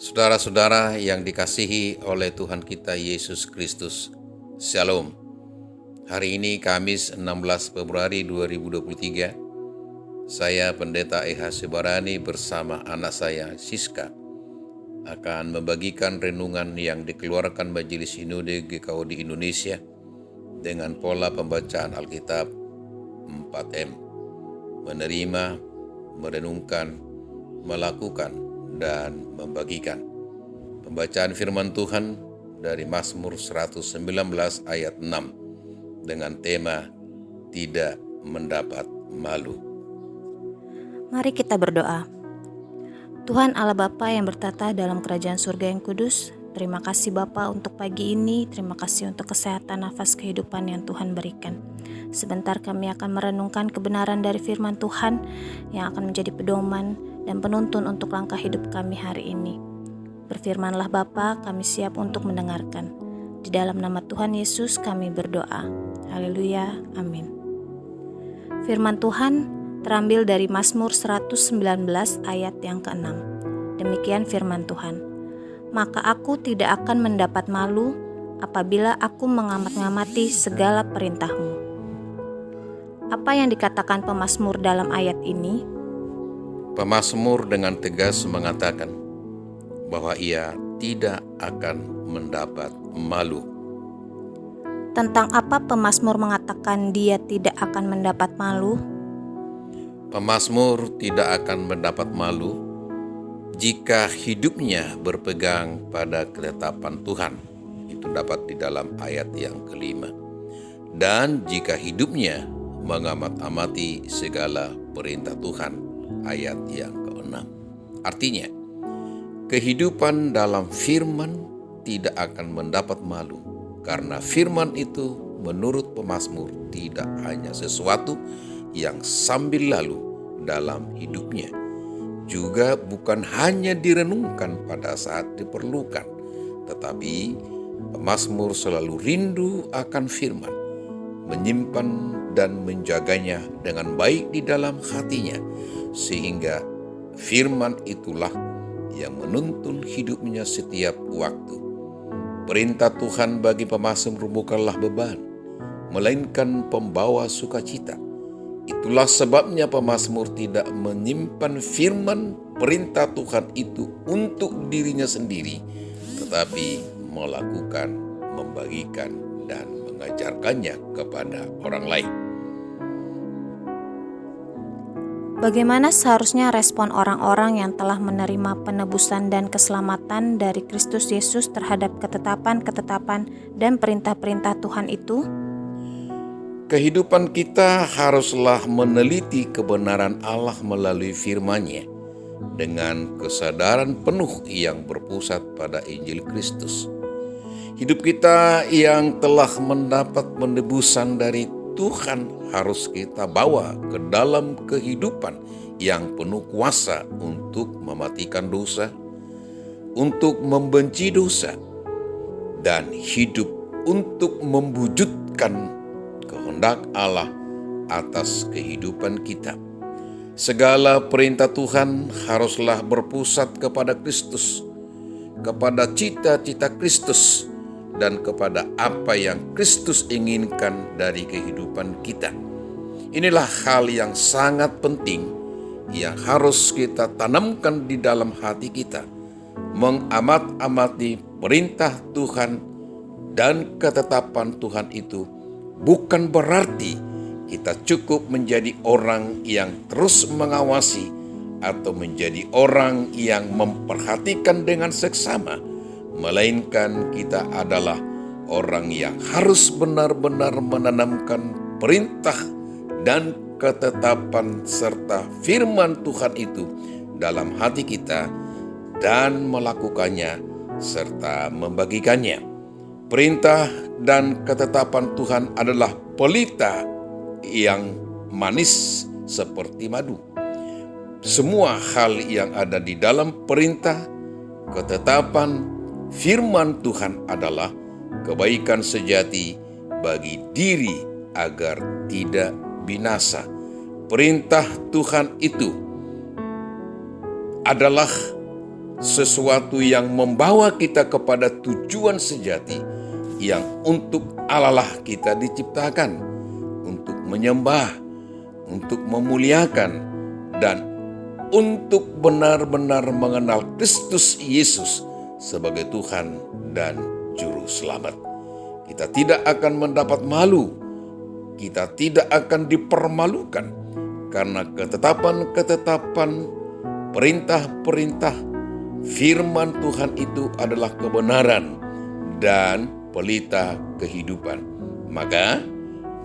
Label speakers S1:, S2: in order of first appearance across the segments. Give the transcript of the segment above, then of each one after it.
S1: Saudara-saudara yang dikasihi oleh Tuhan kita Yesus Kristus, Shalom. Hari ini Kamis 16 Februari 2023, saya Pendeta E.H. Sibarani bersama anak saya Siska akan membagikan renungan yang dikeluarkan Majelis Sinode GKOD Indonesia dengan pola pembacaan Alkitab 4M, menerima, merenungkan, melakukan, dan membagikan. Pembacaan firman Tuhan dari Mazmur 119 ayat 6 dengan tema tidak mendapat malu.
S2: Mari kita berdoa. Tuhan Allah Bapa yang bertata dalam kerajaan surga yang kudus, terima kasih Bapa untuk pagi ini, terima kasih untuk kesehatan nafas kehidupan yang Tuhan berikan. Sebentar kami akan merenungkan kebenaran dari firman Tuhan yang akan menjadi pedoman dan penuntun untuk langkah hidup kami hari ini. Berfirmanlah Bapa, kami siap untuk mendengarkan. Di dalam nama Tuhan Yesus kami berdoa. Haleluya, amin. Firman Tuhan terambil dari Mazmur 119 ayat yang ke-6. Demikian firman Tuhan. Maka aku tidak akan mendapat malu apabila aku mengamat-ngamati segala perintah-Mu. Apa yang dikatakan pemazmur dalam ayat ini?
S1: Pemazmur dengan tegas mengatakan bahwa ia tidak akan mendapat malu.
S2: Tentang apa pemazmur mengatakan dia tidak akan mendapat malu?
S1: Pemazmur tidak akan mendapat malu jika hidupnya berpegang pada ketetapan Tuhan. Itu dapat di dalam ayat yang kelima. Dan jika hidupnya mengamat-amati segala perintah Tuhan. Ayat yang ke-6. Artinya, kehidupan dalam firman tidak akan mendapat malu, karena firman itu menurut pemazmur tidak hanya sesuatu yang sambil lalu dalam hidupnya, juga bukan hanya direnungkan pada saat diperlukan, tetapi pemazmur selalu rindu akan firman, menyimpan dan menjaganya dengan baik di dalam hatinya, sehingga firman itulah yang menuntun hidupnya setiap waktu. Perintah Tuhan bagi pemazmur bukanlah beban, melainkan pembawa sukacita. Itulah sebabnya pemazmur tidak menyimpan firman perintah Tuhan itu untuk dirinya sendiri, tetapi melakukan, membagikan, dan mengajarkannya kepada orang lain.
S2: Bagaimana seharusnya respon orang-orang yang telah menerima penebusan dan keselamatan dari Kristus Yesus terhadap ketetapan-ketetapan dan perintah-perintah Tuhan itu?
S1: Kehidupan kita haruslah meneliti kebenaran Allah melalui firman-Nya dengan kesadaran penuh yang berpusat pada Injil Kristus. Hidup kita yang telah mendapat penebusan dari Tuhan harus kita bawa ke dalam kehidupan yang penuh kuasa untuk mematikan dosa, untuk membenci dosa, dan hidup untuk mewujudkan kehendak Allah atas kehidupan kita. Segala perintah Tuhan haruslah berpusat kepada Kristus, kepada cita-cita Kristus, dan kepada apa yang Kristus inginkan dari kehidupan kita. Inilah hal yang sangat penting yang harus kita tanamkan di dalam hati kita. Mengamat-amati perintah Tuhan dan ketetapan Tuhan itu bukan berarti kita cukup menjadi orang yang terus mengawasi atau menjadi orang yang memperhatikan dengan seksama, melainkan kita adalah orang yang harus benar-benar menanamkan perintah dan ketetapan serta firman Tuhan itu dalam hati kita dan melakukannya serta membagikannya. Perintah dan ketetapan Tuhan adalah pelita yang manis seperti madu. Semua hal yang ada di dalam perintah, ketetapan, firman Tuhan adalah kebaikan sejati bagi diri agar tidak binasa. Perintah Tuhan itu adalah sesuatu yang membawa kita kepada tujuan sejati yang untuk Allah kita diciptakan, untuk menyembah, untuk memuliakan, dan untuk benar-benar mengenal Kristus Yesus sebagai Tuhan dan Juru Selamat. Kita tidak akan mendapat malu, kita tidak akan dipermalukan, karena ketetapan-ketetapan, perintah-perintah, firman Tuhan itu adalah kebenaran dan pelita kehidupan. Maka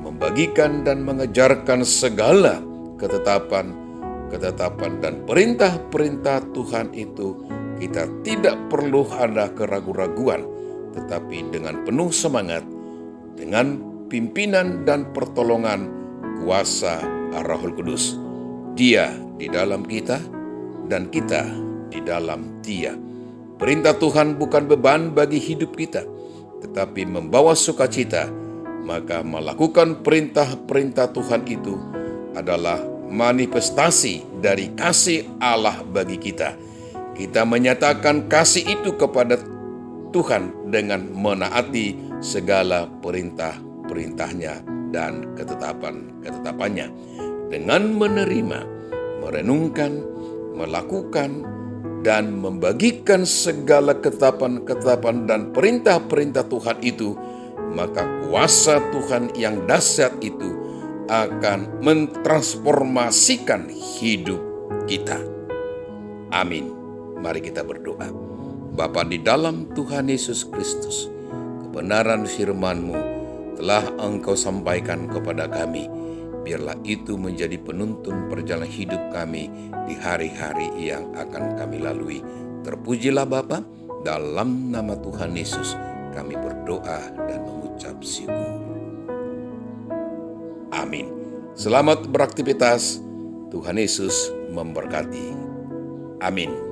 S1: membagikan dan mengejarkan segala ketetapan dan perintah-perintah Tuhan itu, kita tidak perlu ada keraguan-raguan, tetapi dengan penuh semangat, dengan pimpinan dan pertolongan kuasa Roh Kudus. Dia di dalam kita dan kita di dalam Dia. Perintah Tuhan bukan beban bagi hidup kita, tetapi membawa sukacita. Maka melakukan perintah-perintah Tuhan itu adalah manifestasi dari kasih Allah bagi kita. Kita menyatakan kasih itu kepada Tuhan dengan menaati segala perintah-perintahnya dan ketetapan-ketetapannya. Dengan menerima, merenungkan, melakukan, dan membagikan segala ketetapan-ketetapan dan perintah-perintah Tuhan itu, maka kuasa Tuhan yang dahsyat itu akan mentransformasikan hidup kita. Amin. Mari kita berdoa. Bapa di dalam Tuhan Yesus Kristus, kebenaran firman-Mu telah Engkau sampaikan kepada kami. Biarlah itu menjadi penuntun perjalanan hidup kami di hari-hari yang akan kami lalui. Terpujilah Bapa, dalam nama Tuhan Yesus kami berdoa dan mengucap syukur. Amin. Selamat beraktivitas. Tuhan Yesus memberkati. Amin.